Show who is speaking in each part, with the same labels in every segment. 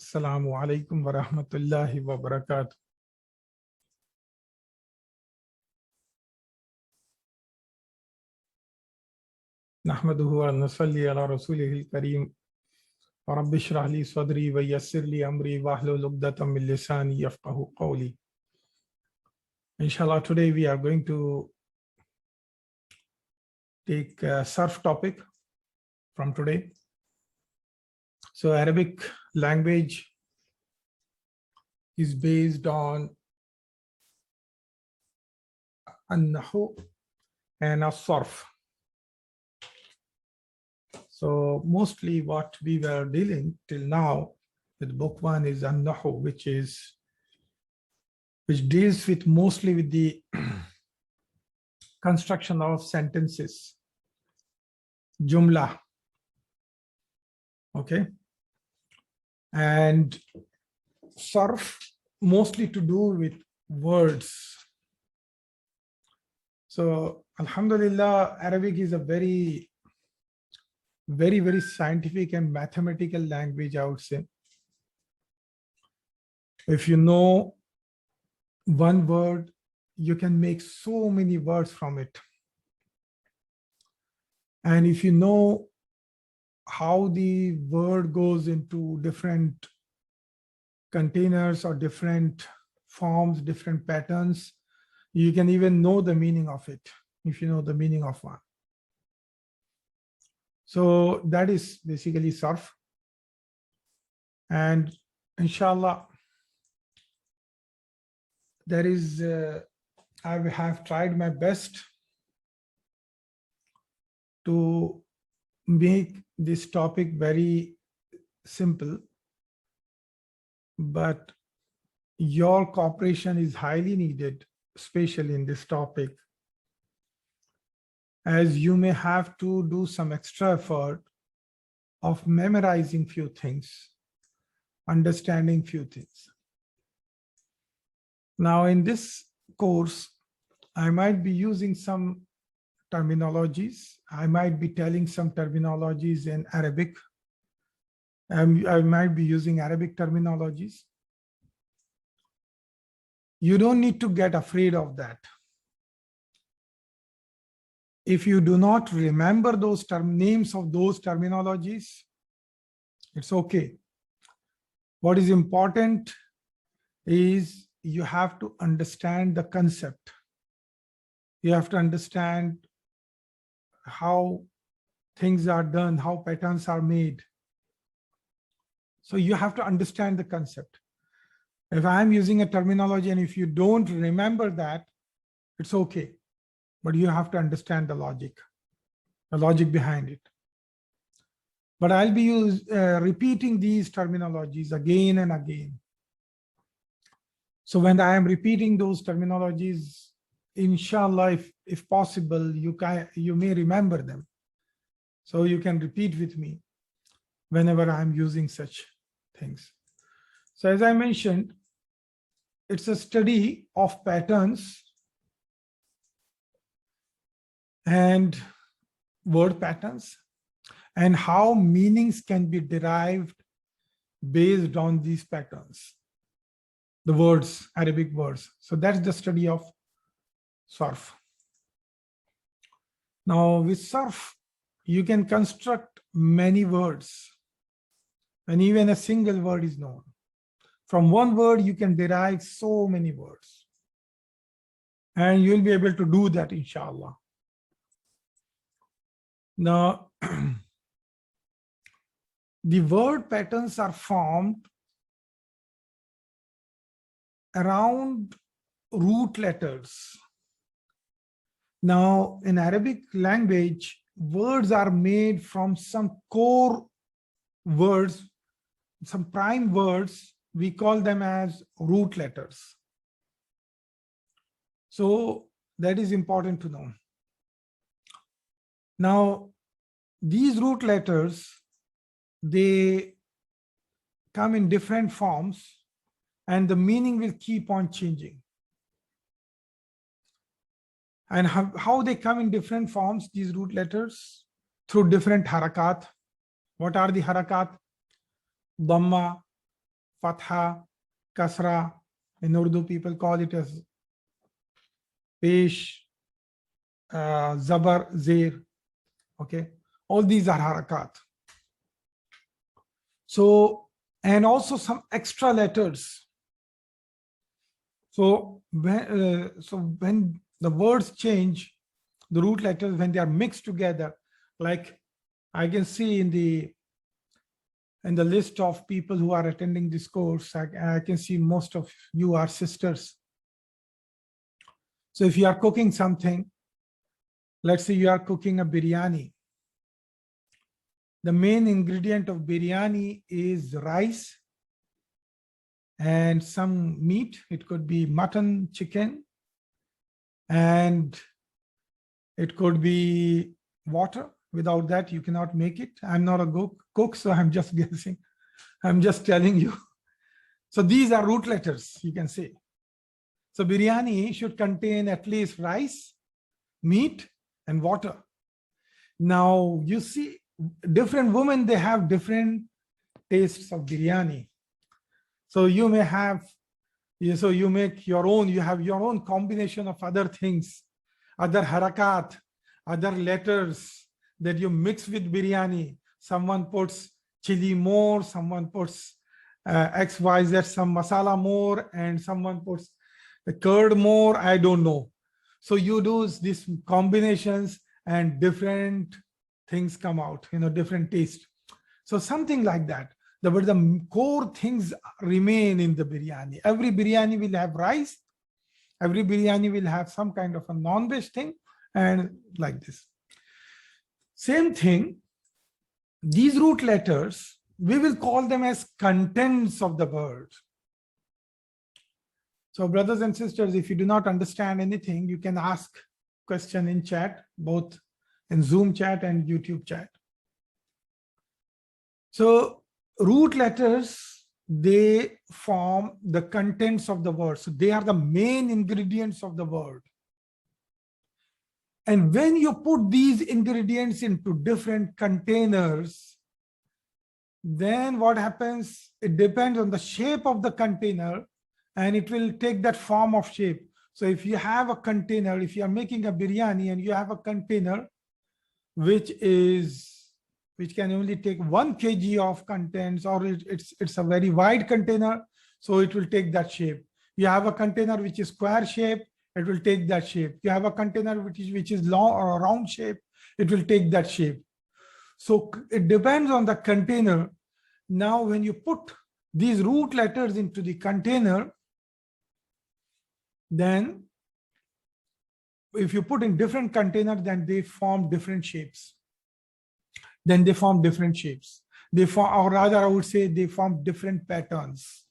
Speaker 1: Assalamu alaikum wa rahmatullahi wa barakatuh. Nahmaduhu wa nusalli ala rasulihil kareem. Wa rabbi shrah li sadri wa yassir li amri wahlul uqdatam min lisani yafqahu qawli. Inshallah, today we are going to take a Sarf topic from today. So Arabic language is based on an-nahu and as-sarf. So mostly what we were dealing till now with book one is an-nahu, which deals with mostly with the construction of sentences, jumla, okay, and sarf mostly to do with words. So alhamdulillah, Arabic is a very scientific and mathematical language, I would say. If you know one word, you can make so many words from it. And if you know how the word goes into different containers or different forms, different patterns, you can even know the meaning of it if you know the meaning of one. So that is basically Sarf. And inshallah, there is, I have tried my best to make this topic very simple, but your cooperation is highly needed, especially in this topic, as you may have to do some extra effort of memorizing few things, understanding few things. Now in this course, I might be using some terminologies. I might be telling some terminologies in Arabic. I might be using Arabic terminologies. You don't need to get afraid of that. If you do not remember those names of those terminologies, it's okay. What is important is you have to understand the concept. You have to understand how things are done, how patterns are made. So you have to understand the concept. If I'm using a terminology and if you don't remember that, it's okay. But you have to understand the logic behind it. But I'll be repeating these terminologies again and again. So when I am repeating those terminologies, inshallah, if possible, you may remember them. So you can repeat with me whenever I'm using such things. So as I mentioned, it's a study of patterns and word patterns and how meanings can be derived based on these patterns, the words, Arabic words. So that's the study of Sarf. Now with Sarf, you can construct many words and even a single word is known. From one word, you can derive so many words. And you'll be able to do that, inshallah. Now, the word patterns are formed around root letters. Now, in Arabic language, words are made from some core words, some prime words. We call them as root letters. So that is important to know. Now, these root letters, they come in different forms and the meaning will keep on changing. And how they come in different forms, these root letters, through different harakat. What are the harakat? Dhamma, fatha, kasra. In Urdu, people call it as pesh, zabar, zir. Okay, all these are harakat. So, and also some extra letters. So when the words change, the root letters, when they are mixed together, like I can see in the list of people who are attending this course, I can see most of you are sisters. So if you are cooking something, let's say you are cooking a biryani. The main ingredient of biryani is rice and some meat. It could be mutton, chicken, and it could be water. Without that, you cannot make it. I'm not a cook, so I'm just guessing. I'm just telling you. So these are root letters, you can say. So biryani should contain at least rice, meat, and water. Now, you see, different women, they have different tastes of biryani. So you may have, so you make your own, you have your own combination of other things, other harakat, other letters that you mix with biryani. Someone puts chili more, someone puts XYZ, some masala more, and someone puts the curd more, I don't know. So you do these combinations and different things come out, different taste. So something like that. But the core things remain in the biryani. Every biryani will have rice. Every biryani will have some kind of a non-veg thing, and like this. Same thing, these root letters, we will call them as contents of the word. So brothers and sisters, if you do not understand anything, you can ask question in chat, both in Zoom chat and YouTube chat. So root letters, they form the contents of the word. So they are the main ingredients of the word. And when you put these ingredients into different containers, then what happens? It depends on the shape of the container, and it will take that form of shape. So if you have a container, if you are making a biryani and you have a container which can only take 1 kg of contents, or it's a very wide container, so it will take that shape. You have a container which is square shape, it will take that shape. You have a container which is long or round shape, it will take that shape. So it depends on the container. Now, when you put these root letters into the container, then if you put in different containers, then they form different shapes. Then they form different shapes. They form, or rather, I would say they form different patterns.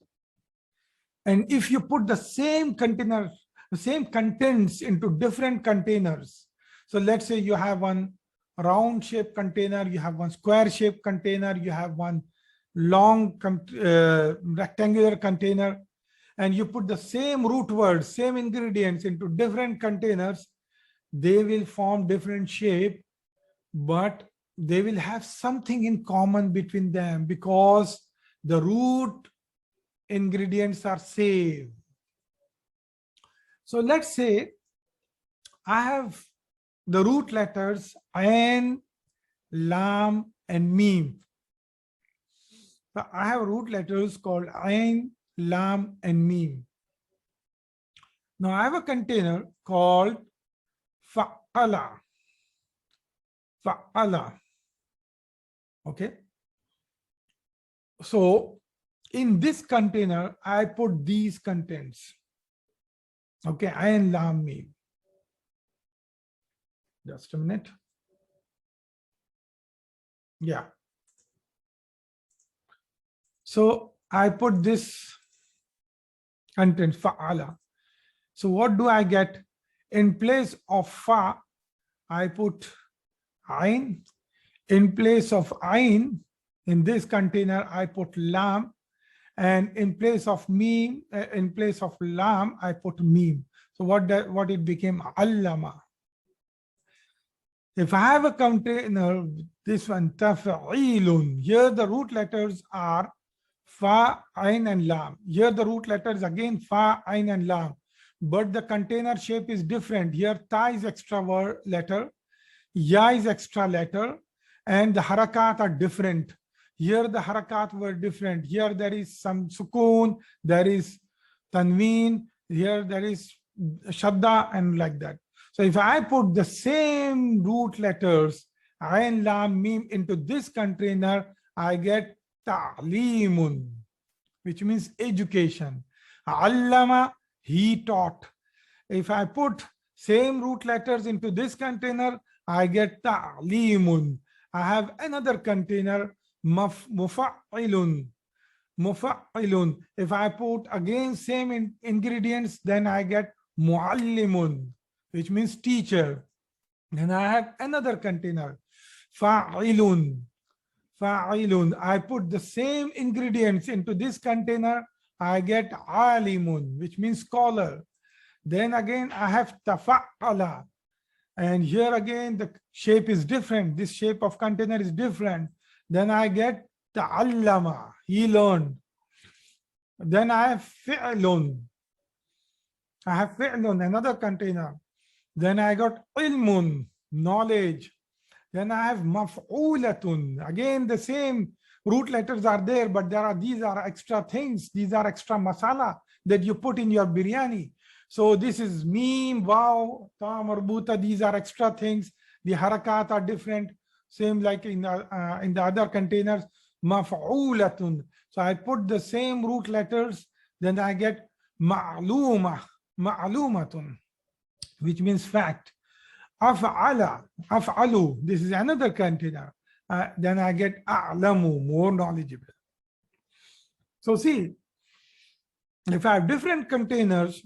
Speaker 1: And if you put the same container, the same contents into different containers. So let's say you have one round shaped container, you have one square shaped container, you have one long rectangular container, and you put the same root words, same ingredients into different containers, they will form different shape, but they will have something in common between them because the root ingredients are same. So let's say I have the root letters Ain, Lam, and Mim. So I have root letters called Ain, Lam, and Mim. Now I have a container called Fa'ala. Fa'ala. Okay. So in this container, I put these contents. Okay, Ain, Lam, Mim. Just a minute. Yeah. So I put this content, Fa'ala. So what do I get? In place of Fa, I put Ain. In place of Ain, in this container, I put Lam. And in place of Mim, in place of Lam, I put Mim. So what it became? Allama. If I have a container, this one, Taf'ilun, here the root letters are Fa, Ain and Lam. Here the root letters again Fa, Ain and Lam. But the container shape is different. Here Ta is extra word letter, Ya is extra letter, and the harakat are different. Here the harakat were different. Here there is some sukoon, there is tanween, here there is shadda, and like that. So if I put the same root letters, Ain, Lam, Mim, into this container, I get ta'limun, which means education. Allama, he taught. If I put same root letters into this container, I get ta'limun. I have another container, mufa'ilun. Mufa'ilun. If I put again same ingredients, then I get muallimun, which means teacher. Then I have another container, fa'ilun. Fa'ilun. I put the same ingredients into this container, I get alimun, which means scholar. Then again I have tafa'ala. And here again the shape is different. This shape of container is different. Then I get ta'allama, he learned. Then I have fi'lun. I have fi'lun, another container. Then I got ilmun, knowledge. Then I have maf'ulatun. Again, the same root letters are there, but these are extra things. These are extra masala that you put in your biryani. So this is mim, waw, ta, marbuta. These are extra things. The harakat are different. Same like in the other containers, maf'ulatun. So I put the same root letters. Then I get ma'luma, ma'lumatun, which means fact. Af'ala, af'alu, this is another container. Then I get a'lamu, more knowledgeable. So see, if I have different containers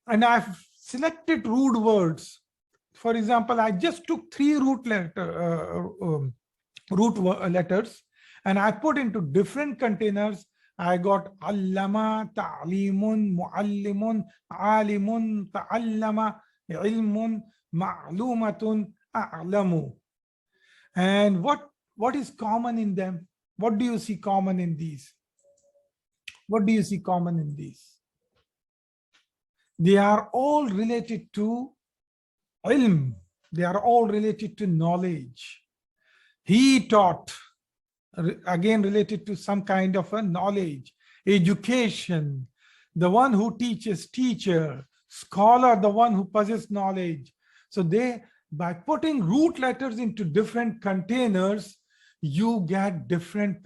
Speaker 1: and I've selected root words, for example, I just took 3 root letters and I put into different containers. I got allama, ta'limun, muallimun, alimun, ta'allama, ilmun, ma'lumatun, a'lamu. And what is common in them? What do you see common in these? What do you see common in these? They are all related to ilm. They are all related to knowledge. He taught, again related to some kind of a knowledge, education. The one who teaches, teacher. Scholar, the one who possesses knowledge. So by putting root letters into different containers, you get different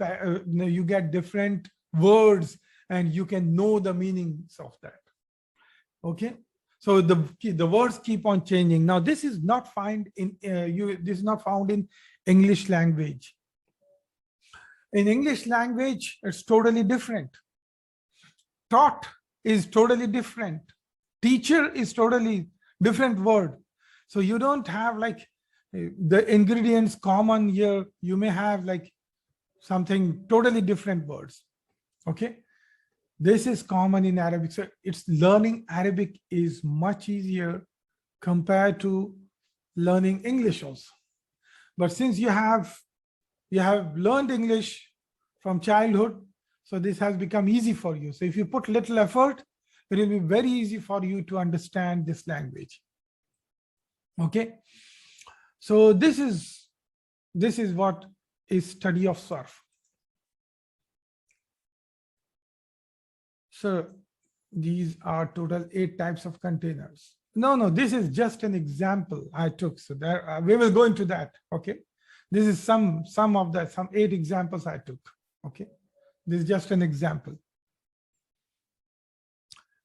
Speaker 1: words and you can know the meanings of that. Okay, so the words keep on changing. Now this is not found in English language. In English language, it's totally different. Taught is totally different. Teacher is totally different word. So you don't have like the ingredients common here. You may have like something totally different words. Okay. This is common in Arabic. So it's learning Arabic is much easier compared to learning English also. But since you have learned English from childhood, so this has become easy for you. So if you put little effort, it will be very easy for you to understand this language. Okay, so this is what is study of Sarf. So these are total 8 types of containers. No, this is just an example I took. So there we will go into that. Okay, this is some 8 examples I took. Okay, this is just an example.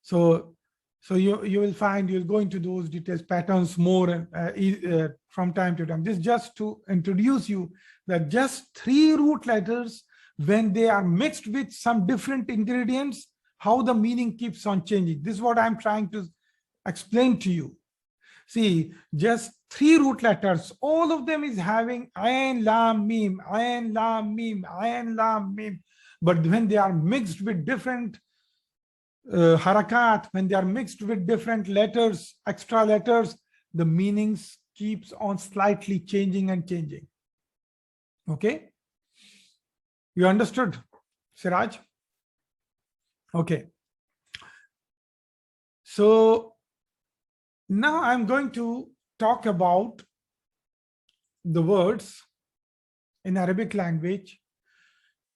Speaker 1: So you will find you'll go into those details, patterns more from time to time. This just to introduce you that just 3 root letters, when they are mixed with some different ingredients, how the meaning keeps on changing. This is what I'm trying to explain to you. See, just 3 root letters, all of them is having ayn, lam, mim, ayn, lam, mim, ayn, lam, mim. But when they are mixed with different harakat, when they are mixed with different letters, extra letters, the meanings keeps on slightly changing and changing. Okay, you understood? Siraj? Okay. So now I'm going to talk about the words in Arabic language.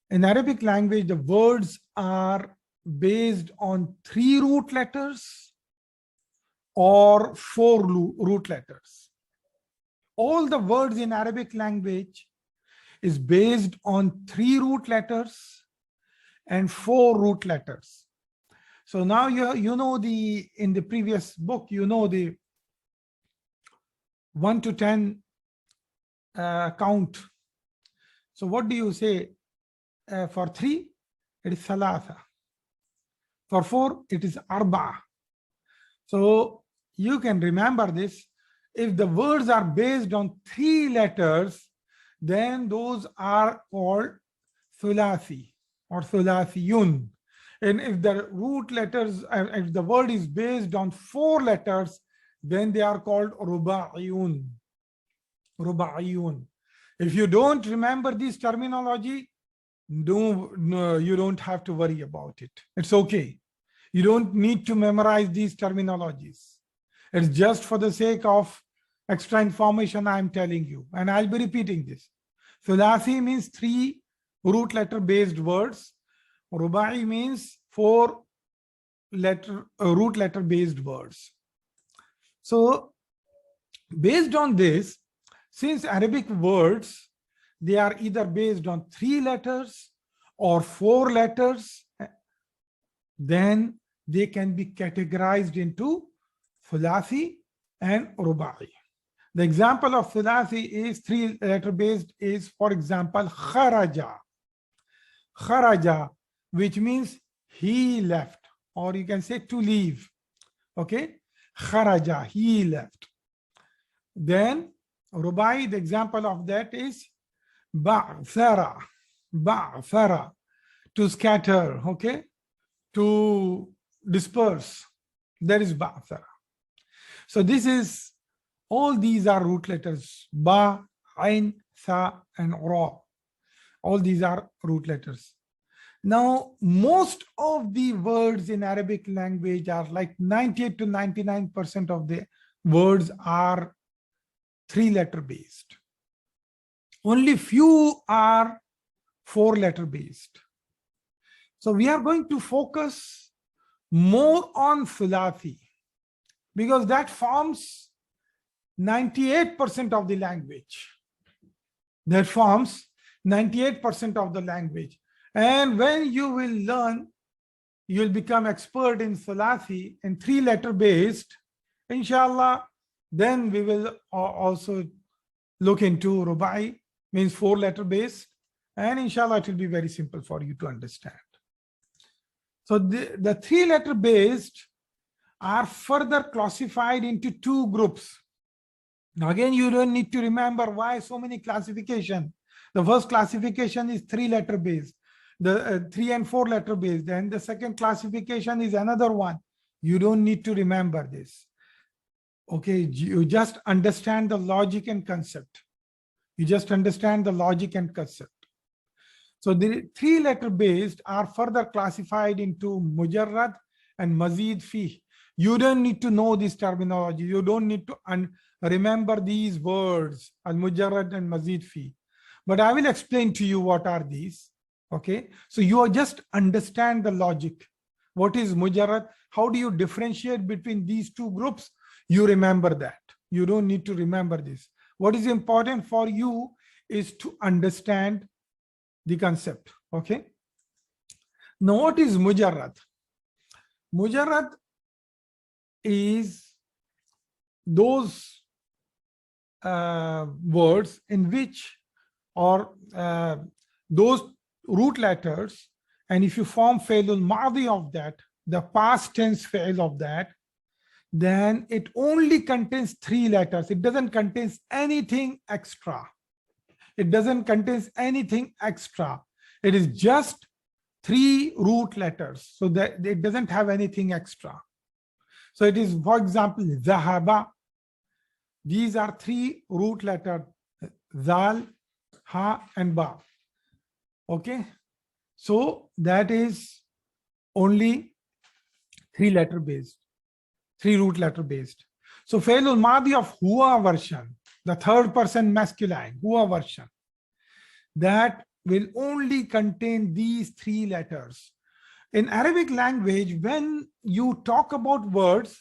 Speaker 1: In Arabic language, the words are based on 3 root letters or 4 root letters. All the words in Arabic language is based on 3 root letters and 4 root letters. So now you know in the previous book, you know the 1 to 10 count. So what do you say? For 3, it is thalatha. For 4, it is arba'a. So you can remember this. If the words are based on 3 letters, then those are called thulathi or thulathiyun. And if the root letters, if the word is based on 4 letters, then they are called ruba'iyun. Ruba'iyun. If you don't remember this terminology, no, you don't have to worry about it. It's okay. You don't need to memorize these terminologies. It's just for the sake of extra information I'm telling you, and I'll be repeating this. Thulathi means 3 root letter based words. Rubai means 4 root letter based words. So based on this, since Arabic words, they are either based on 3 letters or 4 letters, then they can be categorized into thulathi and rubai. The example of thulathi is 3 letter based is, for example, kharaja. Kharaja, which means he left, or you can say to leave. Okay, kharaja, he left. Then rubai, the example of that is ba'thara. Ba'thara, to scatter, okay, to disperse. That is ba'thara. So this is, all these are root letters, ba, ain, tha, and ra. All these are root letters. Now, most of the words in Arabic language are like 98 to 99% of the words are 3 letter based. Only few are 4 letter based. So we are going to focus more on thulathi because that forms 98% of the language. That forms 98% of the language. And when you will learn, you will become expert in thulathi and 3 letter based, inshallah, then we will also look into rubai, means 4 letter based, and inshallah it will be very simple for you to understand. So the 3 letter based are further classified into 2 groups. Now again, you don't need to remember why so many classification. The first classification is 3 letter based, the 3 and 4 letter based. Then the second classification is another one. You don't need to remember this. Okay, you just understand the logic and concept. You just understand the logic and concept. So the 3 letter based are further classified into mujarrad and mazid fi. You don't need to know this terminology. You don't need to remember these words, al mujarrad and mazid fi. But I will explain to you what are these. Okay, so you just understand the logic. What is mujarrad? How do you differentiate between these 2 groups? You remember that. You don't need to remember this. What is important for you is to understand the concept. Okay. Now, what is mujarrad? Mujarrad is those words in which, or those root letters, and if you form fi'lul madhi of that, the past tense fi'l of that, then it only contains 3 letters. It doesn't contain anything extra. It doesn't contain anything extra. It is just 3 root letters. So that it doesn't have anything extra. So it is, for example, zahaba. These are 3 root letters, zal, ha, and ba. Okay. So that is only 3-letter based, 3-root letter based. So Failul Madi of Hua version, the third person masculine, Hua version, that will only contain these 3 letters. In Arabic language, when you talk about words,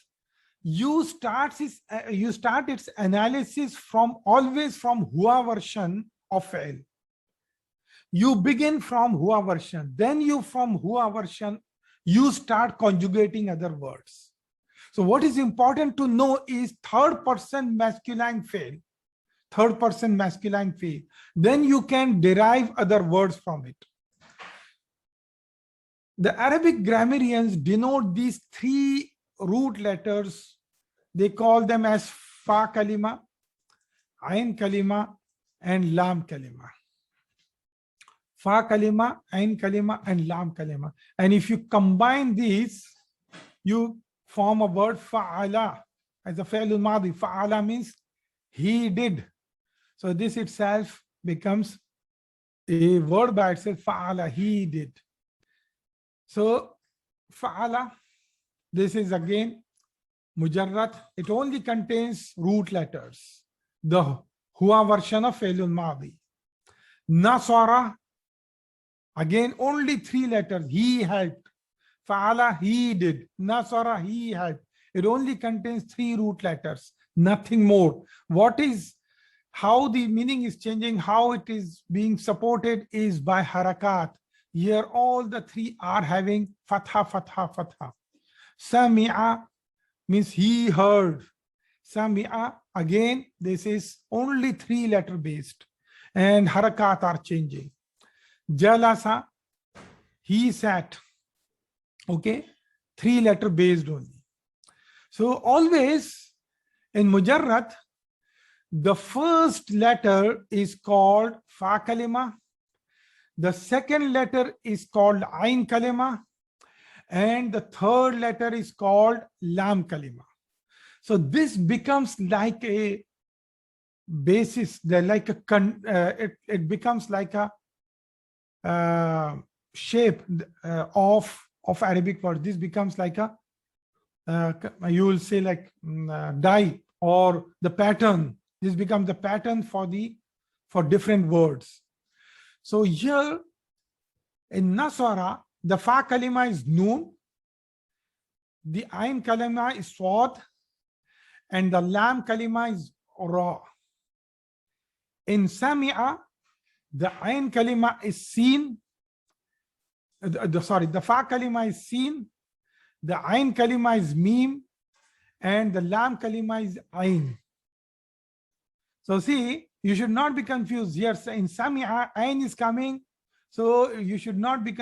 Speaker 1: you start its analysis from always from Hua version of fail. You begin from Hua version, then you from Hua version, you start conjugating other words. So what is important to know is third person masculine fail, third person masculine fail. Then you can derive other words from it. The Arabic grammarians denote these 3 root letters. They call them as Fa kalima, Ain kalima, and Lam kalima. Fa kalima, Ain kalima, and Lam kalima. And if you combine these, you form a word Fa'ala as a Fa'lul Madi. Fa'ala means he did. So this itself becomes a word by itself. Fa'ala, he did. So Fa'ala, this is again Mujarrad. It only contains root letters. The Hua version of Fa'lul Madi. Nasara, again only 3 letters. He helped. Fa'ala, he did. Nasara, he helped. It only contains 3 root letters, nothing more. How the meaning is changing, how it is being supported is by harakat. Here all the 3 are having fatha, fatha, fatha. Sami'a means he heard. Sami'a, again, this is only 3-letter based and harakat are changing. Jalasa, he sat. Okay, 3-letter based only. So always in Mujarrad, the first letter is called Fa kalima. The second letter is called Ain kalima. And the third letter is called Lam kalima. So this becomes like a basis, it becomes like a shape of Arabic word. This becomes like a, you will say like dye or the pattern. This becomes the pattern for different words. So here in Nasara, the Fa kalima is Noon, the Ain kalima is Swad, and the Lam kalima is Ra. In Sami'a, the Ain kalima is Sin. The Fa kalima is Sin, the Ain kalima is Mim, and the Lam kalima is Ain. So see, you should not be confused here. In Sami'a, Ain is coming. So you should not be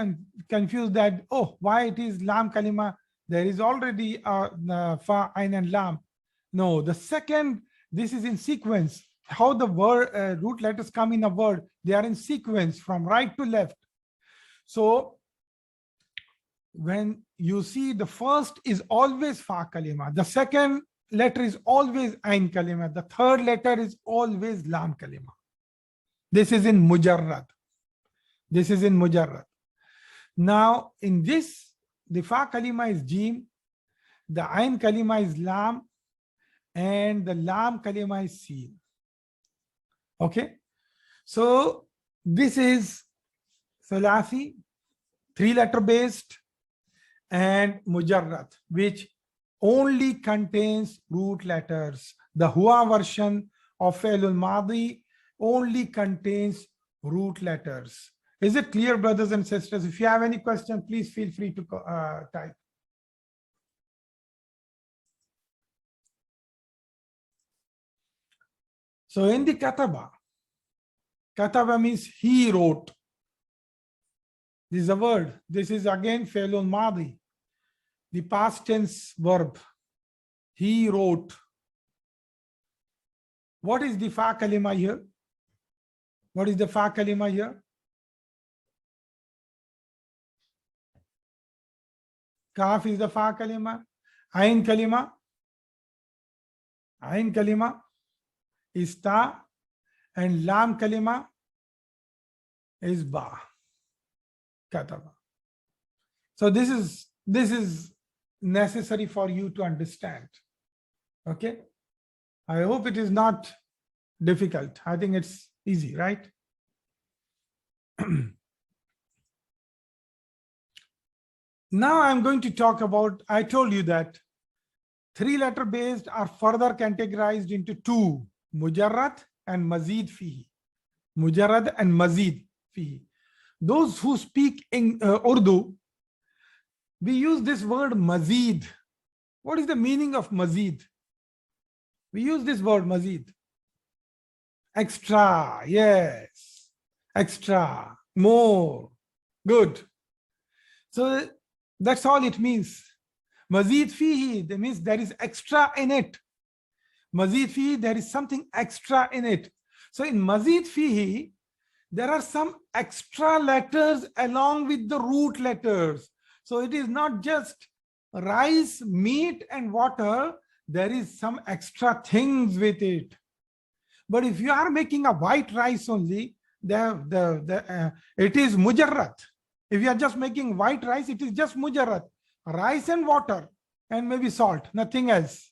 Speaker 1: confused that, oh, why it is Lam kalima? There is already Fa, Ain, and Lam. No, the second, this is in sequence. How the word root letters come in a word, they are in sequence from right to left. So when you see the first is always Fa kalima, the second letter is always Ain kalima, the third letter is always Lam kalima. This is in Mujarrad. This is in Mujarrad. Now in this, the Fa kalima is Jim, the Ain kalima is Lam, and the Lam kalima is Sin. Okay, so this is Thalathi, 3-letter based, and Mujarrad, which only contains root letters. The Hua version of Failul Madi only contains root letters. Is it clear, brothers and sisters? If you have any question, please feel free to type. So in the Kataba means he wrote. This is a word. This is again Failul Madi, the past tense verb. He wrote. What is the Fa kalima here? What is the Fa kalima here? Kaf is the Fa kalima. Ain kalima. Ain kalima is Ta, and Lam kalima is Ba. kataba. So this is necessary for you to understand. Okay. I hope it is not difficult. I think it's easy, right? Now I'm going to talk about, I told you that 3-letter based are further categorized into two, mujarrad and mazid fihi. Mujarrad and mazid fihi. Those who speak in Urdu, we use this word mazid. What is the meaning of mazid? We use this word mazid. Extra, yes. Extra, more, good. So that's all it means. Mazid fihi, that means there is extra in it. Mazid fihi, there is something extra in it. So in mazid fihi, there are some extra letters along with the root letters. So it is not just rice, meat, and water. There is some extra things with it. But if you are making a white rice only, it is mujarrad. If you are just making white rice, it is just mujarrad. Rice and water and maybe salt, nothing else.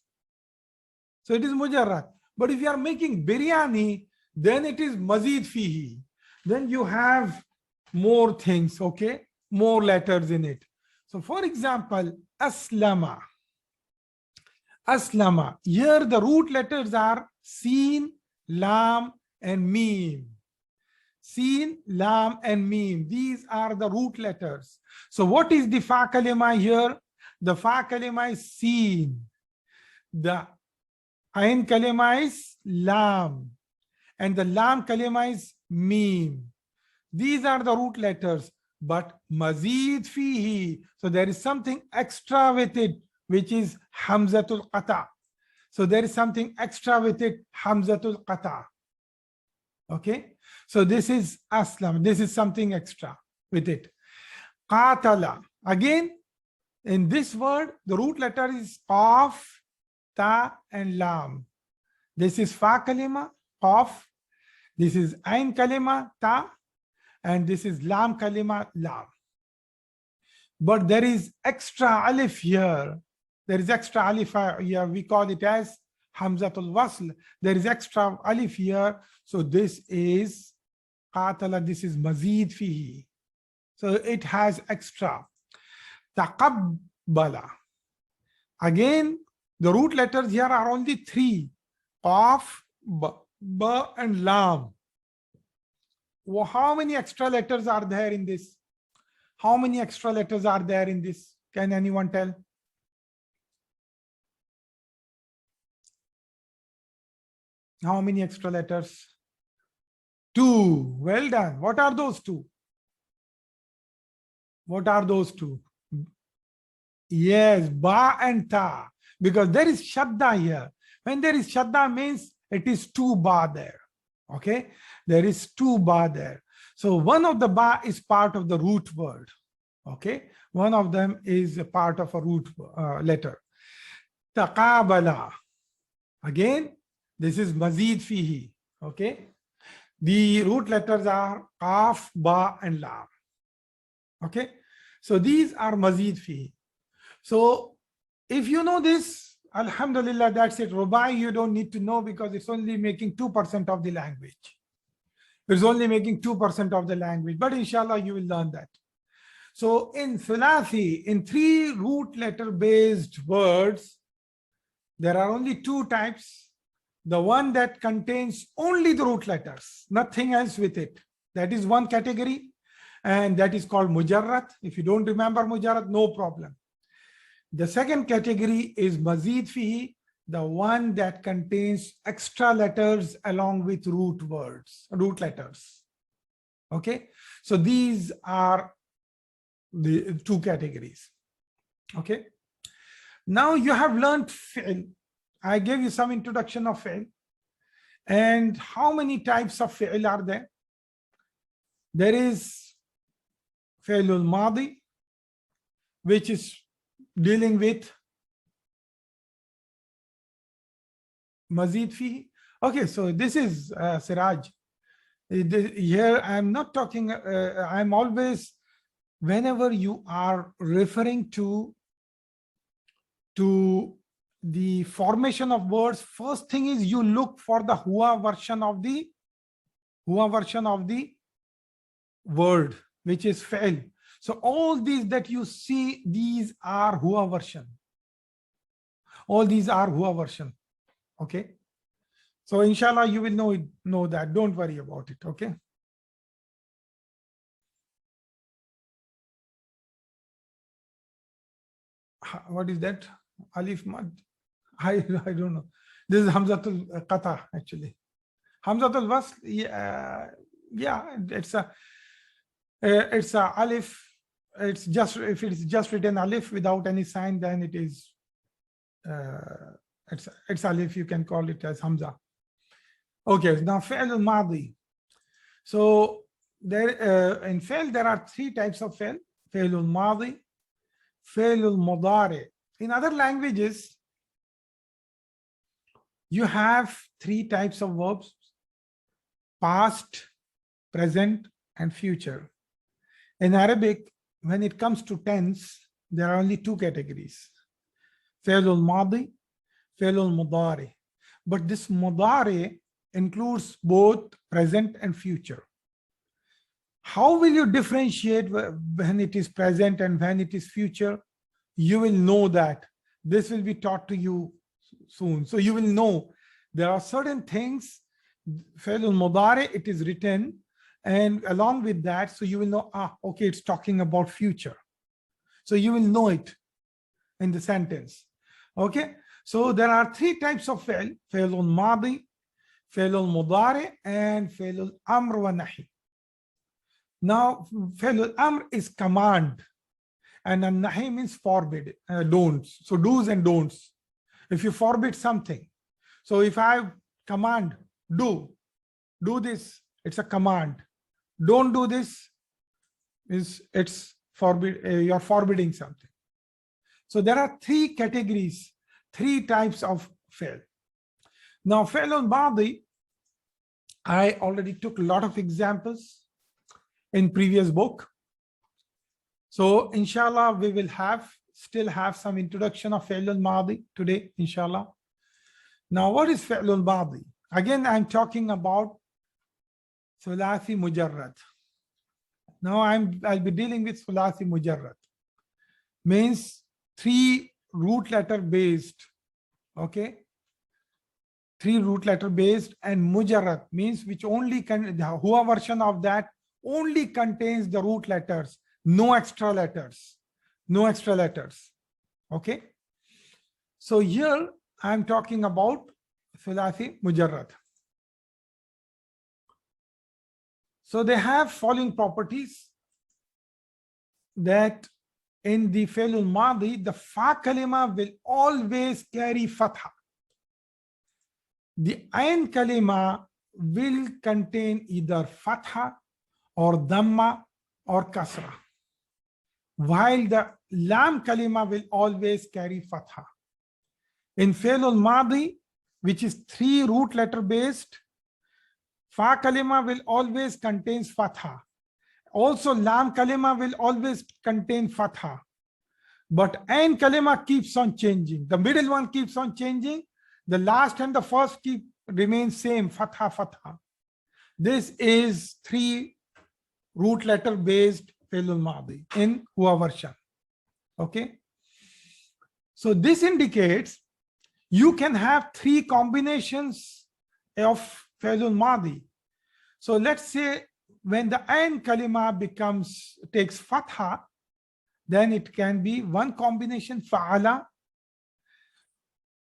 Speaker 1: So it is mujarrad. But if you are making biryani, then it is mazid fihi. Then you have more things, okay? More letters in it. So for example, aslama. Aslama. Here the root letters are sin, lam, and mim. Sin, lam, and mim. These are the root letters. So what is the fa kalima here? The fa kalima is sin. The ain kalima is lam. And the lam kalima is mim. These are the root letters. But mazid fihi. So there is something extra with it, which is hamzatul qata. So there is something extra with it, hamzatul qata. Okay. So this is aslam. This is something extra with it. Qatala. Again, in this word, the root letter is qaf, ta, and lam. This is fa kalima, qaf. This is ain kalima, ta. And this is lam kalima, lam. But there is extra alif here. There is extra alif here. We call it as hamzatul wasl. There is extra alif here. So this is qatala. This is mazid fihi. So it has extra. Taqabbala. Again, the root letters here are only 3. Qaf, ba, and lam. Well, how many extra letters are there in this? How many extra letters are there in this? Can anyone tell? How many extra letters? 2. Well done. What are those 2? What are those 2? Yes, ba and ta. Because there is shadda here. When there is shadda means it is 2 ba there. Okay, there is 2 ba there. So one of the ba is part of the root word. Okay, one of them is a part of a root letter. Taqabala. Again, this is mazid fihi. Okay, the root letters are qaf, ba, and lam. Okay, so these are mazid fihi. So if you know this, alhamdulillah, that's it. Rubai, you don't need to know because it's only making 2% of the language. It's only making 2% of the language, but inshallah, you will learn that. So in thulathi, in 3 root letter based words, there are only 2 types. The one that contains only the root letters, nothing else with it. That is one category, and that is called mujarrad. If you don't remember mujarrad, no problem. The second category is mazid fihi, the one that contains extra letters along with root words, root letters. Okay, so these are the 2 categories. Okay, now you have learned fi'l. I gave you some introduction of fi'l. And how many types of fi'l are there? There is fi'lul madi, which is dealing with mazid fihi. Okay, so this is Siraj. Here I'm not talking, I'm always whenever you are referring to the formation of words, first thing is you look for the hua version of the word, which is fa'il. So all these that you see, these are hua version. All these are hua version. Okay. So inshallah, you will know that. Don't worry about it. Okay. What is that? Alif Mad. I don't know. This is Hamzatul Qata actually. Hamzatul Wasl. Yeah, it's a alif. It's just, if it's just written alif without any sign, then it is it's alif. You can call it as Hamza. Okay, now fi'l al-madi. So there in fi'l there are three types of fi'l: fi'l al-madi, fi'l al-mudari. In other languages, you have three types of verbs: past, present, and future. In Arabic, when it comes to tense, there are only two categories: fi'l al-madi, fi'l al-mudari. But this mudari includes both present and future. How will you differentiate when it is present and when it is future? You will know that. This will be taught to you soon. So you will know there are certain things, fi'l al-mudari, it is written, and along with that, so you will know, okay, it's talking about future. So you will know it in the sentence. Okay. So there are three types of fi'l: fi'l al-madi, fi'l al-mudari, and fi'l al-amr wa nahi. Now, fi'l al-amr is command, and al-nahi means forbid, don'ts. So do's and don'ts. If you forbid something, so if I command, do this, it's a command. Don't do this, it's forbid, you're forbidding something. So there are three categories, three types of fi'l. Now, fi'l al-madi, I already took a lot of examples in previous book. So inshallah, we will still have some introduction of fi'l al-madi today, inshallah. Now, what is fi'l al-madi? Again, I'm talking about thulathi mujarrad. Now I'll be dealing with thulathi mujarrad. Means three root letter based. Okay. Three root letter based, and mujarrad means which only can, the hua version of that only contains the root letters, no extra letters, no extra letters. Okay. So here I'm talking about thulathi mujarrad. So they have following properties: that in the fi'l al-madi, the fa kalima will always carry fatha. The ain kalima will contain either fatha or dhamma or kasra, while the lam kalima will always carry fatha. In fi'l al-madi, which is three root letter based, fa kalima will always contains fatha. Also, lam kalima will always contain fatha. But ain kalima keeps on changing. The middle one keeps on changing. The last and the first remain same, fatha, fatha. This is three root letter based fi'l al-madi in hua version. Okay. So this indicates you can have three combinations of fi'l al-madi. So let's say when the ain kalima takes fatha, then it can be one combination, fa'ala.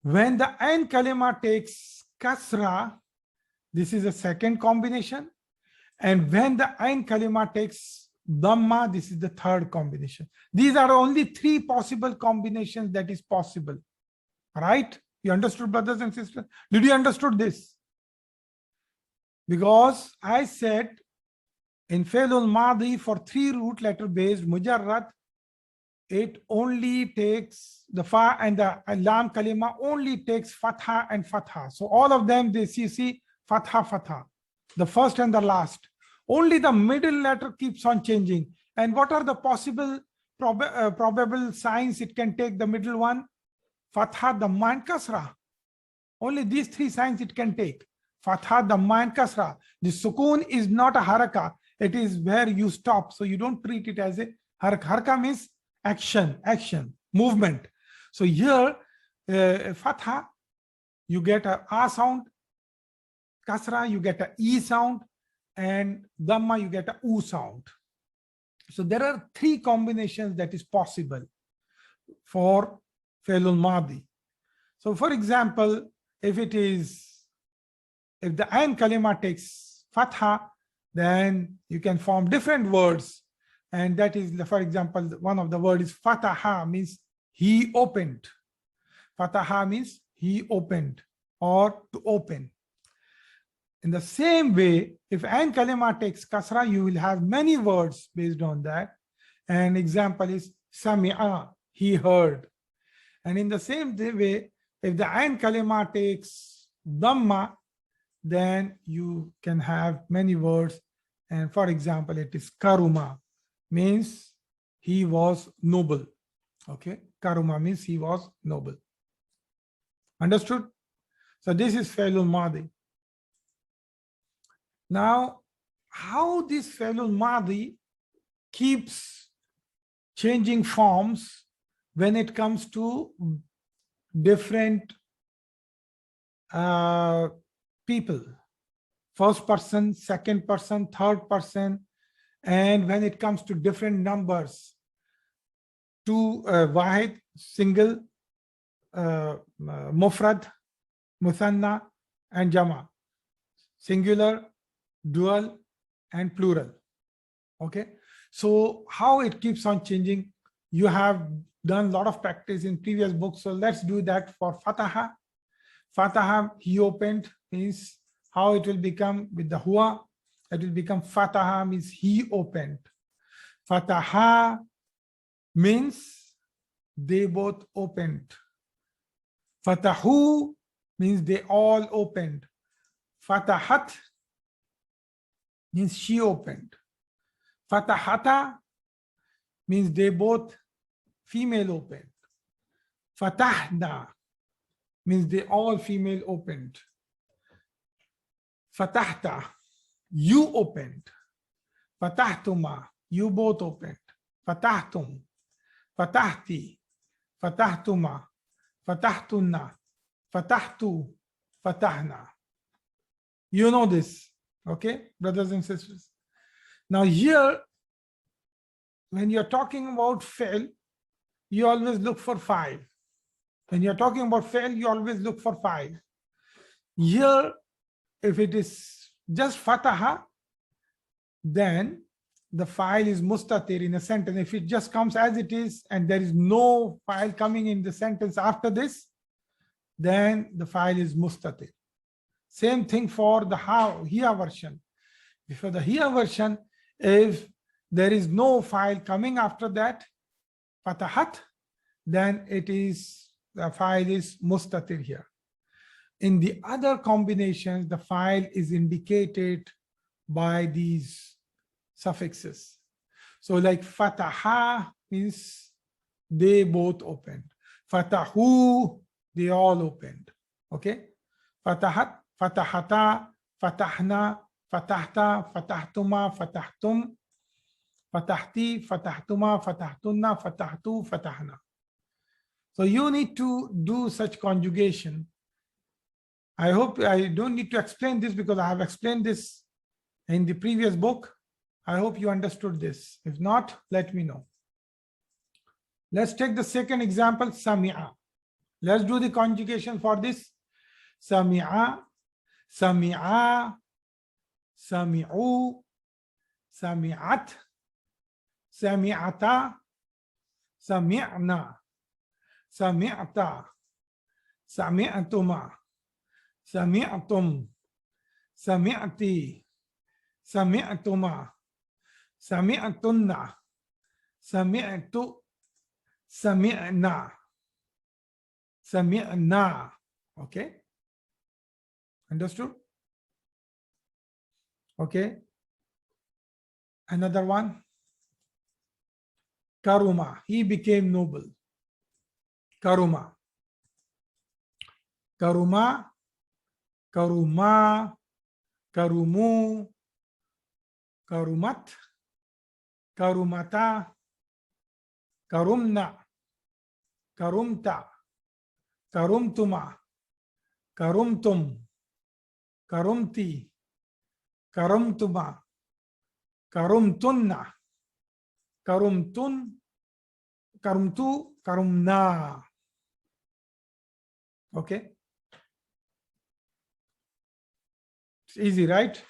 Speaker 1: When the ain kalima takes kasra, this is a second combination. And when the ain kalima takes dhamma, this is the third combination. These are only three possible combinations that is possible. Right? You understood, brothers and sisters? Did you understood this? Because I said in fi'l al-madi for three root letter based mujarrad, it only takes the fa and the lam kalima only takes fatha and fatha. So all of them, you see fatha, fatha, the first and the last. Only the middle letter keeps on changing. And what are the possible probable signs it can take? The middle one, Fatha, Dhamma, and Kasra. Only these three signs it can take. Fatha, Dhamma, and Kasra. The Sukoon is not a haraka. It is where you stop. So you don't treat it as a haraka. Haraka means action, movement. So here, Fatha, you get a sound. Kasra, you get a E sound. And Dhamma, you get a U sound. So there are three combinations that is possible for Fi'lul Madi. So for example, if the Ain Kalima takes Fatha, then you can form different words. And that is, for example, one of the words is Fataha, means he opened. Fataha means he opened or to open. In the same way, if Ain Kalima takes Kasra, you will have many words based on that. An example is Sami'a, he heard. And in the same way, if the Ain Kalima takes Dhamma, then you can have many words. And for example, it is Karuma, means he was noble. Okay, Karuma means he was noble. Understood? So this is Fi'lul Madi. Now, how this Fi'lul Madi keeps changing forms when it comes to different people, first person, second person, third person, and when it comes to different numbers, to Wahid, single, Mufrad, Muthanna, and Jama, singular, dual, and plural. Okay, so how it keeps on changing, you have done a lot of practice in previous books, so let's do that for Fataha. Fataha, he opened, means how it will become with the Huwa, it will become Fataha, means he opened. Fataha means they both opened. Fatahu means they all opened. Fatahat means she opened. Fatahata means they both female opened. Fatahna means they all female opened. Fatahta, you opened. Fatahtuma, you both opened. Fatahtum, fatahti, fatahtuma, fatahtunna, fatahtu, fatahna. You know this, okay, brothers and sisters. Now here, when you're talking about fi'l, you always look for 5. When you're talking about fi'l, you always look for 5. Here, if it is just Fataha, then the file is mustatir in a sentence. If it just comes as it is and there is no file coming in the sentence after this, then the file is mustatir. Same thing for the Hiya version. For the Hiya version, if there is no file coming after that, Fatahat, then it is, the file is mustatir here. In the other combinations, the file is indicated by these suffixes. So like Fataha means they both opened. Fatahu, they all opened. Okay. Fatahat, Fatahata, Fatahna, Fatahta, Fatahtuma, Fatahtum, Fatahti, Fatahtuma, Fatahtunna, Fatahtu, Fatahna. So you need to do such conjugation. I hope I don't need to explain this because I have explained this in the previous book. I hope you understood this. If not, let me know. Let's take the second example, Sami'a. Let's do the conjugation for this. Sami'a, Sami'a, Sami'u, Sami'at, Sami'ata, Sami'na, Sami'ata, Sami'atuma, Sami'atum, Sami'ati, Sami'atuma, Sami'atunna, Sami'atu, Sami'na, Sami'na. Okay? Understood? Okay. Another one. Karuma, he became noble. Karuma. Karuma, Karuma, Karumu, Karumat, Karumata, Karumna, Karumta, Karumtuma, Karumtum, Karumti, Karumtuma, Karumtunna, Karumtun, Karumtu, Karumna. Okay. It's easy, right?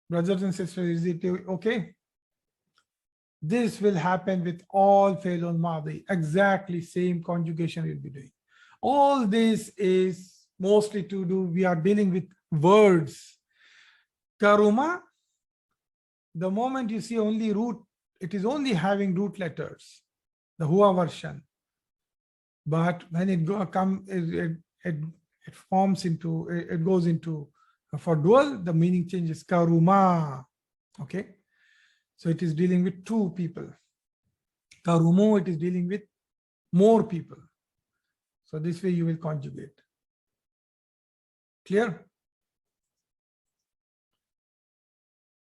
Speaker 1: Brothers and sisters, is it okay? This will happen with all fi'l al-madi. Exactly same conjugation we'll be doing. All this is mostly to do, we are dealing with words. Karuma, the moment you see only root, it is only having root letters, the Hua version. But when it forms into, it goes into, for dual, the meaning changes. Karuma. Okay. So it is dealing with two people. Karumu, it is dealing with more people. So this way you will conjugate. Clear?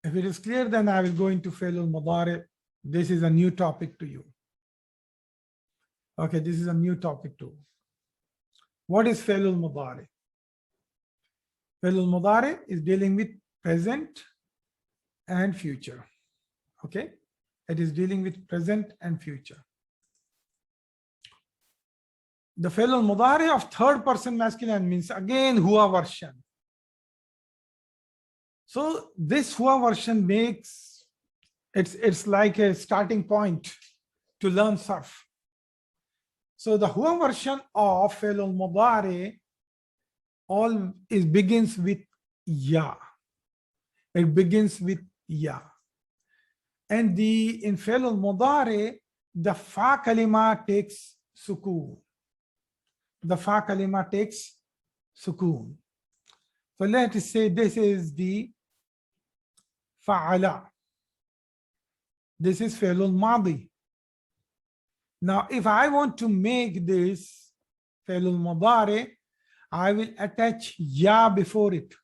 Speaker 1: If it is clear, then I will go into fi'l al-Mudaare. This is a new topic to you. Okay, this is a new topic too. What is fi'l al-Mudaare? Fi'l al-Mudaare is dealing with present and future. Okay, it is dealing with present and future. The fi'l al-Mudaare of third person masculine means again Hua version. So this Hua version makes, it's like a starting point to learn Sarf. So the Hua version of fi'l al-Mudaare begins with Ya. It begins with Ya. And in fi'l al-Mudaare, the fa kalima takes sukoon. The fa kalima takes sukoon. So let us say this is the fa'ala. This is fi'l al-Madi. Now, if I want to make this fi'l al-Mudaare, I will attach ya before it.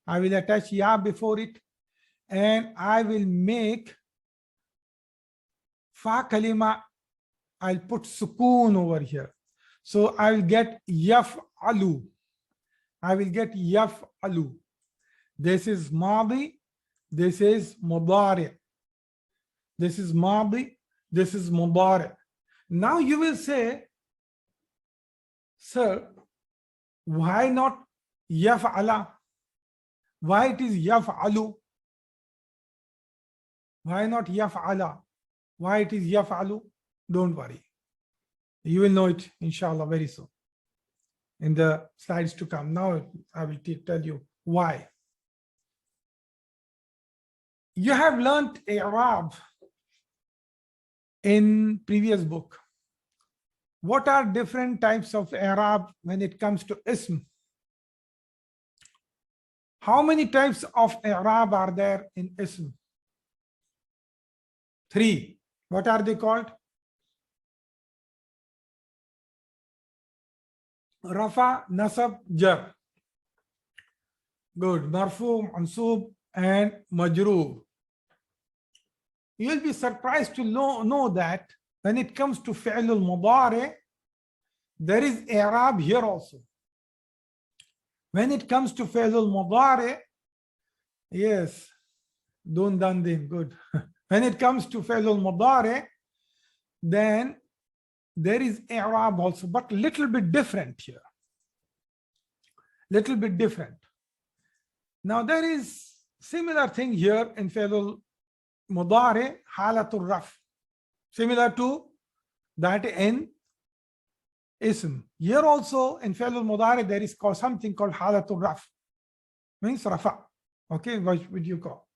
Speaker 1: I will attach ya before it, and I will make fa kalima, I'll put sukoon over here. So I will get yaf'alu. I will get yaf'alu. This is Madi, this is Mudaare. This is Madi, this is Mudaare. Now you will say, sir, why not yaf'ala? Why it is yaf'alu? Why not yaf'ala? Why it is yaf'alu? Don't worry. You will know it, inshallah, very soon in the slides to come. Now I will tell you why. You have learned Arab in previous book. What are different types of Arab when it comes to ism? How many types of Arab are there in ism? 3. What are they called? Rafa, Nasab, Jar. Good. Marfu, Mansub, and Majroor. You will be surprised to know that when it comes to fi'l al-Mudaare, there is Arab here also. When it comes to fi'l al-Mudaare, yes, don't done them, good. When it comes to fi'l al-Mudaare, then there is Arab also, but little bit different here. Little bit different. Now there is similar thing here in fi'l al-Mudaare, Halatograph. Similar to that in ism. Here also in fi'l al-Mudaare there is something called Halatograph. Means Rafa. Okay, what would you call?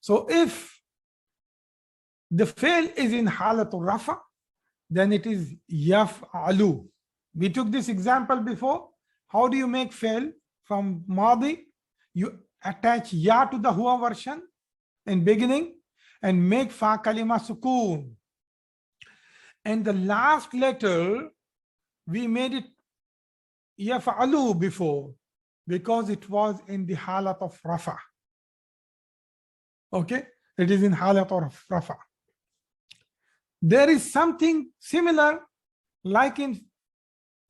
Speaker 1: So if the fi'l is in Halatograph, then it is yaf'alu. We took this example before. How do you make fi'l from Madi? You attach ya to the Hua version in beginning, and make fa kalima sukoon. And the last letter, we made it yaf'alu before, because it was in the halat of rafa. Okay, it is in halat of rafa. There is something similar, like in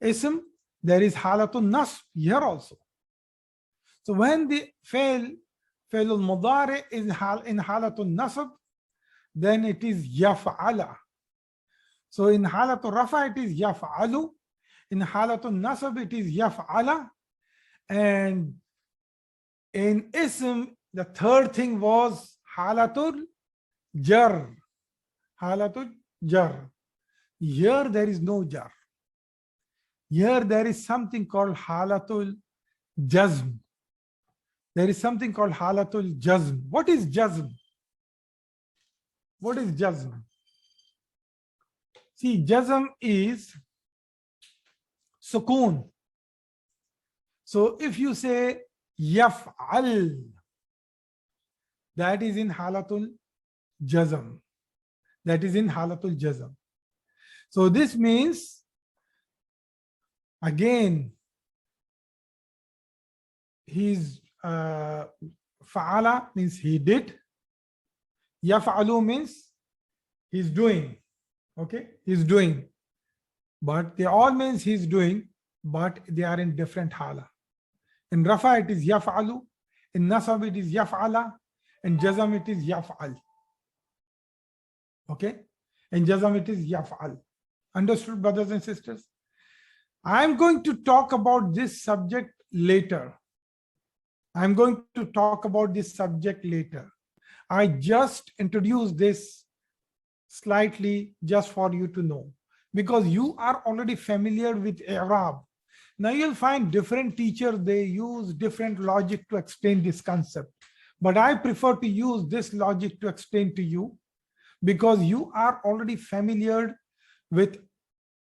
Speaker 1: ism, there is halatun nasb here also. So when the fail al Mudaare is in halatun nasb, then it is yaf'ala. So in halatul rafa it is yaf'alu, in halatul nasb it is yaf'ala, and in ism the third thing was halatul jar. Halatul jar. Here there is no jar. Here there is something called halatul jazm. There is something called halatul jazm. What is jazm? What is jazm? See, jazm is sukoon. So if you say yaf'al, that is in halatul jazm. That is in halatul jazm. So this means, again, he's fa'ala means he did. Yaf'alu means he's doing. Okay, he's doing. But they all means he's doing, but they are in different hala. In rafa it is yaf'alu, in nasab it is yaf'ala, in jazam it is yaf'al. Okay, in jazam it is yaf'al. Understood, brothers and sisters? I'm going to talk about this subject later. I'm going to talk about this subject later. I just introduced this slightly just for you to know, because you are already familiar with Arab. Now you'll find different teachers, they use different logic to explain this concept. But I prefer to use this logic to explain to you, because you are already familiar with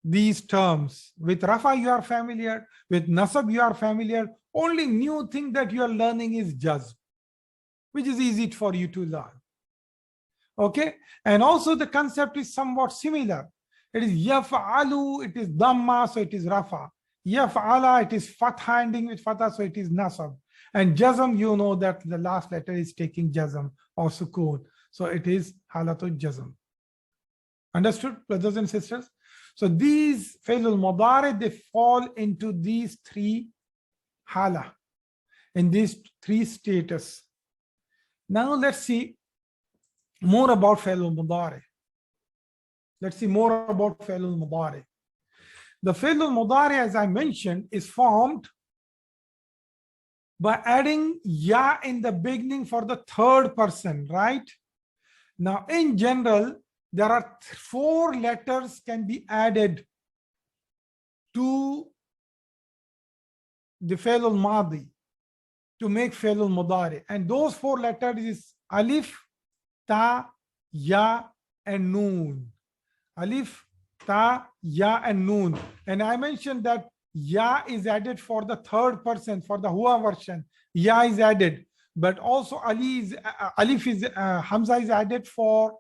Speaker 1: these terms. With Rafa you are familiar, with Nasab you are familiar. Only new thing that you are learning is Jazm, which is easy for you to learn. Okay, and also the concept is somewhat similar. It is yaf'alu, it is dhamma, so it is rafa. Yaf'ala, it is fatha ending with fatha, so it is nasab. And jazm, you know that the last letter is taking jazm or sukoon, so it is halatul jazm. Understood, brothers and sisters? So these failul Mudaare, they fall into these three hala, in these three status. Now let's see more about failul Mudaare. Let's see more about failul Mudaare. The failul Mudaare, as I mentioned, is formed by adding ya in the beginning for the third person, right? Now, in general, there are 4 letters can be added to the failul Madhi to make failul Mudaare, and those 4 letters is alif, ta, ya, and noon. Alif, ta, ya, and noon. And I mentioned that ya is added for the third person, for the huwa version. Ya is added, but also alif is hamza is added for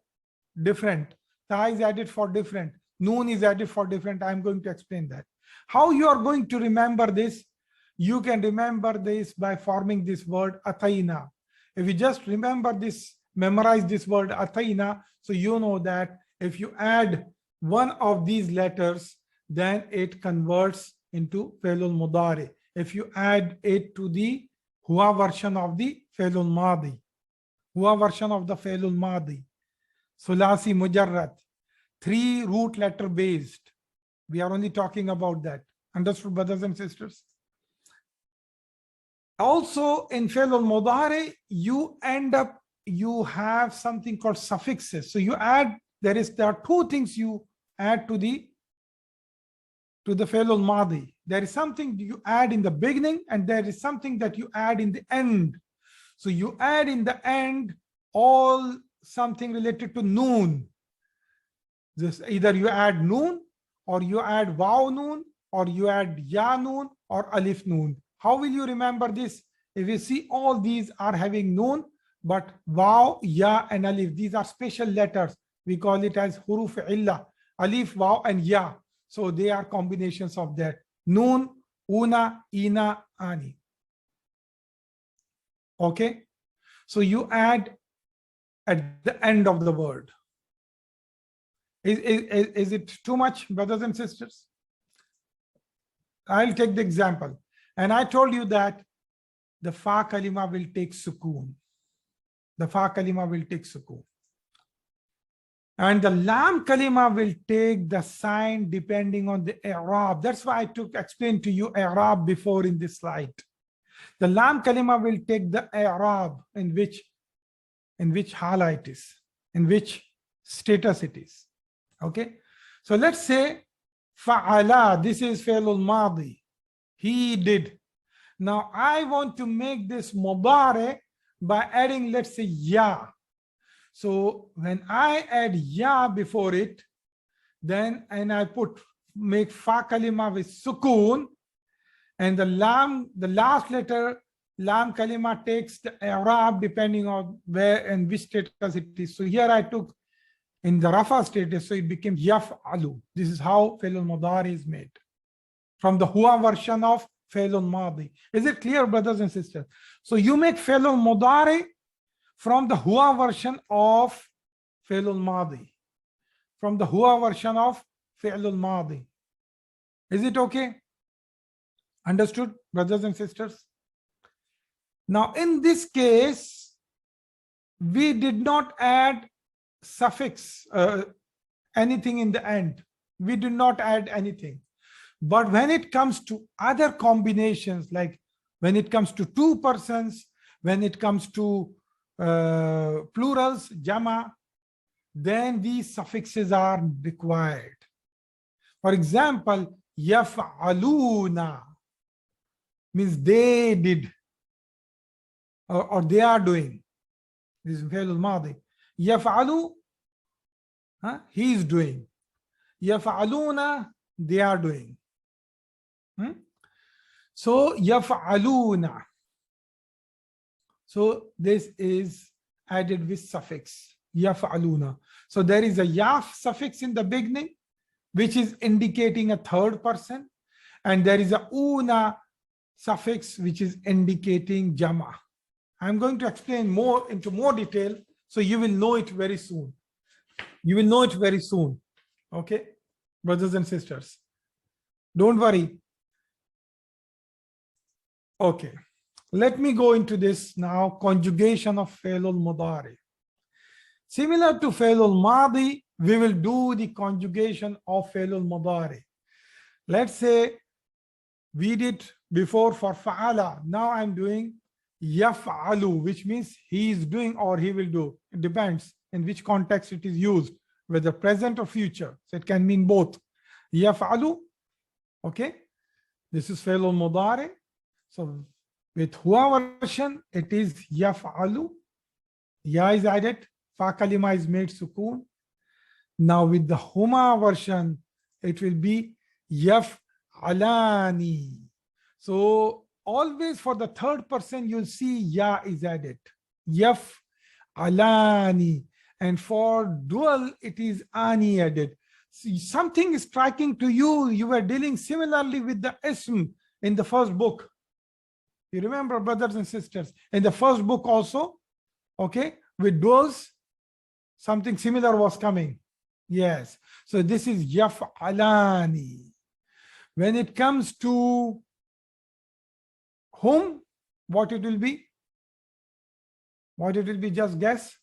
Speaker 1: different. Ta is added for different. Noon is added for different. I'm going to explain that. How you are going to remember this? You can remember this by forming this word ataina. If you just remember this, memorize this word ataina, so you know that if you add one of these letters, then it converts into failul Mudaare. If you add it to the huwa version of the failul Madhi, huwa version of the failul Madhi, sulasi mujarrad, 3 root letter based. We are only talking about that. Understood, brothers and sisters? Also in failul Mudaare, you end up, you have something called suffixes. So you add, there are 2 things you add to the failul Madhi. There is something you add in the beginning, and there is something that you add in the end. So you add in the end all something related to noon. This either you add noon, or you add waw noon, or you add ya noon, or alif noon. How will you remember this? If you see all these are having noon, But waw, ya, and alif, these are special letters. We call it as huruf illa, alif, waw, and ya. So they are combinations of that. Noon, una, ina, ani. Okay. So you add at the end of the word. Is it too much, brothers and sisters? I'll take the example. And I told you that the fa kalima will take sukoon. The fa kalima will take sukoon. And the lam kalima will take the sign depending on the i'rab. That's why I explained to you i'rab before in this slide. The lam kalima will take the i'rab in which hala it is, in which status it is. Okay. So let's say fa'ala, this is fi'lul madi. He did. Now I want to make this mudaare by adding, let's say, ya. So when I add ya before it, then and I make fa kalima with sukoon, and the last letter lam kalima takes the i'rab depending on where and which status it is. So here I took in the rafa status, so it became yaf'alu. This is how fi'lul mudari is made from the huwa version of fi'lul madi. Is it clear, brothers and sisters? So you make fi'lul mudari from the huwa version of fi'lul madi, from the huwa version of fi'lul madi. Is it okay? Understood, brothers and sisters? Now in this case, we did not add suffix, anything in the end. We did not add anything. But when it comes to other combinations, like when it comes to two persons, when it comes to plurals, jama, then these suffixes are required. For example, yaf'aluna means they did, or they are doing. This is fi'l al-madi. Yaf'alu, he is doing. Yaf'aluna, they are doing. So yaf'aluna. So this is added with suffix yaf'aluna. So there is a yaf suffix in the beginning, which is indicating a third person, and there is a una suffix which is indicating jama. I'm going to explain more into more detail, so you will know it very soon. You will know it very soon. Okay, brothers and sisters, don't worry. Okay, let me go into this now. Conjugation of fi'lul mudari. Similar to fi'lul madi, we will do the conjugation of fi'lul mudari. Let's say we did before for fa'ala. Now I'm doing yaf'alu, which means he is doing or he will do. It depends in which context it is used, whether present or future. So it can mean both. Yaf'alu, okay, this is fi'lul mudari. So with huwa version, it is yaf'alu. Ya is added, fa kalima is made sukoon. Now with the huma version, it will be yaf'alani. So always for the third person, you'll see ya is added. Yaf'alani. And for dual, it is ani added. See, something is striking to you. You were dealing similarly with the ism in the first book. You remember, brothers and sisters, in the first book also, okay, with duals, something similar was coming. Yes. So this is yaf'alani. When it comes to whom, what it will be? What it will be, just guess.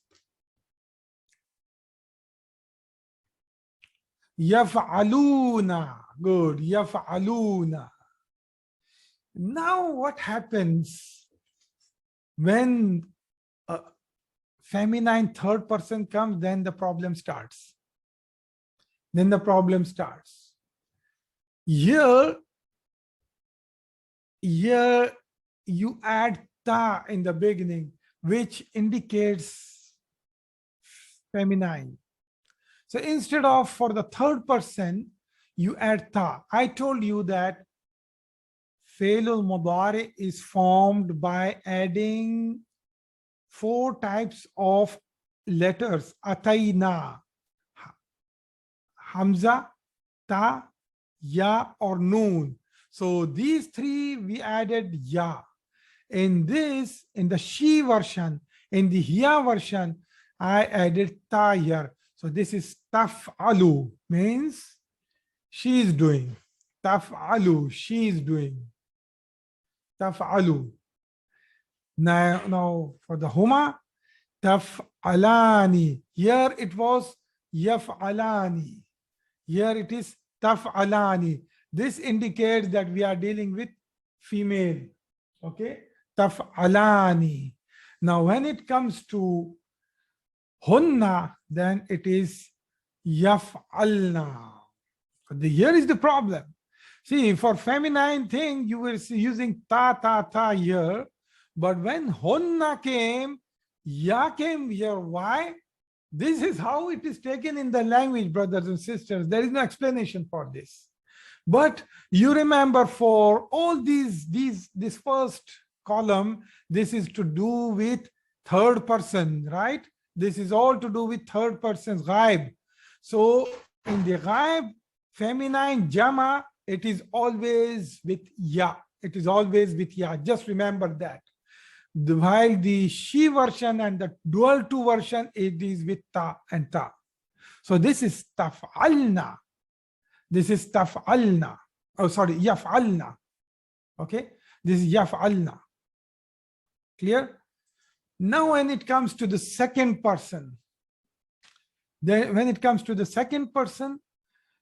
Speaker 1: Yaf'aluna. Good. Yaf'aluna. Now what happens when a feminine third person comes? Then the problem starts. Then the problem starts. Here you add ta in the beginning, which indicates feminine. So instead of for the third person, you add ta. I told you that fi'lul mudari is formed by adding 4 types of letters, atayna, hamza, ta, ya, or noon. So these 3 we added ya. In this, in the she version, in the ya version, I added ta here. So this is taf'alu, means she is doing. Taf'alu, she is doing. Taf'alu. Now for the huma, taf'alani. Here it was yaf'alani. Here it is taf'alani. This indicates that we are dealing with female. Okay, taf'alani. Now when it comes to hunna, then it is yaf'alna. Here is the problem. See, for feminine thing, you were using ta here, but when hunna came, ya came here. Why? This is how it is taken in the language, brothers and sisters. There is no explanation for this. But you remember, for all this first column, this is to do with third person, right? This is all to do with third person's ghaib. So in the ghaib, feminine jama, it is always with ya. It is always with ya. Just remember that. While the she version and the dual to version, it is with ta and ta. So this is taf'alna. This is taf'alna. Oh, sorry, yaf'alna. Okay, this is yaf'alna. Clear? Now when it comes to the second person,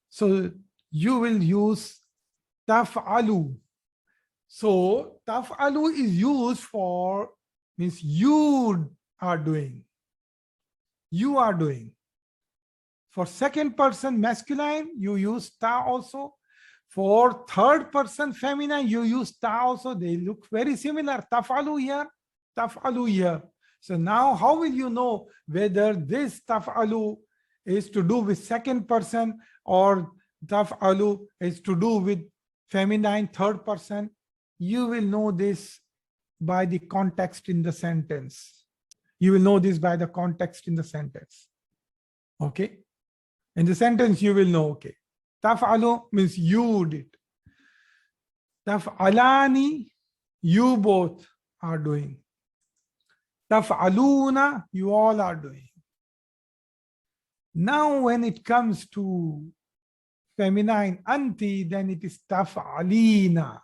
Speaker 1: so you will use taf'alu. So taf'alu is used for, means you are doing. You are doing. For second person masculine, you use ta also. For third person feminine, you use ta also. They look very similar. Taf'alu here, taf'alu here. So now how will you know whether this taf'alu is to do with second person or taf'alu is to do with feminine third person? You will know this by the context in the sentence. You will know this by the context in the sentence. Okay? In the sentence, you will know, okay. Taf'alu means you did. Taf'alani, you both are doing. Taf'aluna, you all are doing. Now when it comes to feminine anti, then it is taf'alina.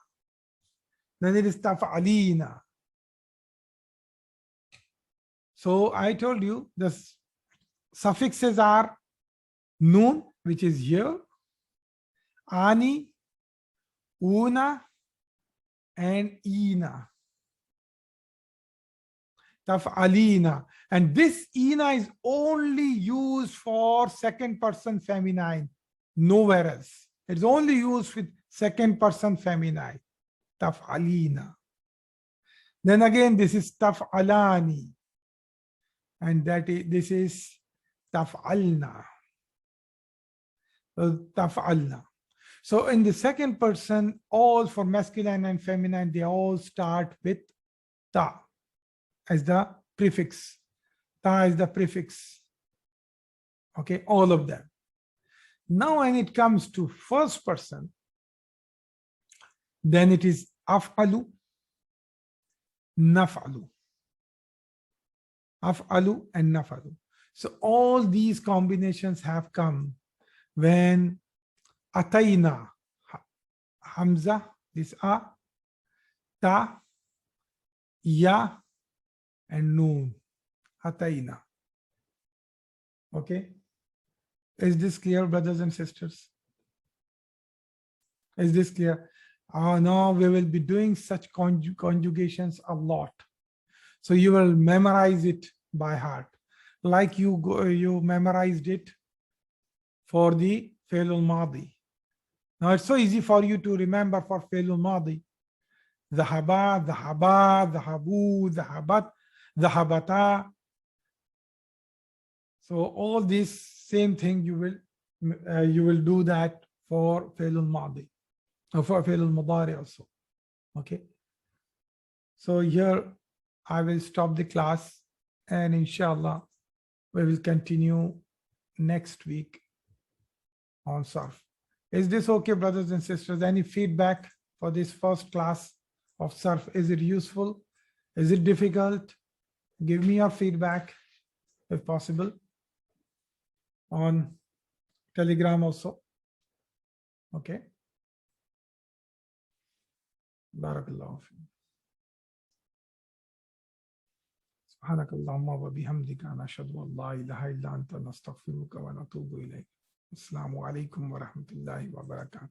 Speaker 1: Then it is taf'alina. So I told you the suffixes are noon, which is here, ani, una, and ina. Taf'alina. And this ina is only used for second person feminine, nowhere else. It's only used with second person feminine. Taf'alina. Then again, this is taf'alani. And this is taf'alna. Taf'alna. So in the second person, all for masculine and feminine, they all start with ta as the prefix. Ta is the prefix. Okay, all of them. Now when it comes to first person, then it is af'alu, naf'alu. Af'alu and naf'alu. So all these combinations have come when atayna, hamza, this a, ta, ya, and noon, atayna. Okay, is this clear, brothers and sisters? Is this clear? Now we will be doing such conjugations a lot, so you will memorize it by heart, like you memorized it for the fi'l al-madi. Now it's so easy for you to remember for fi'l al-madi. Dhahaba, dhahaba, dhahabu, dhahabat, dhahabata. So all this same thing you will do that for fi'l al-madi, or for fi'l al-mudari also. Okay. So here I will stop the class. And inshallah, we will continue next week on Sarf. Is this okay, brothers and sisters? Any feedback for this first class of Sarf? Is it useful? Is it difficult? Give me your feedback if possible on Telegram also. Okay. Barakallahu fi. سبحانك اللهم وبحمدك نشهد أن لا إله إلا أنت نستغفرك ونتوب إليك. السلام عليكم ورحمة الله وبركاته.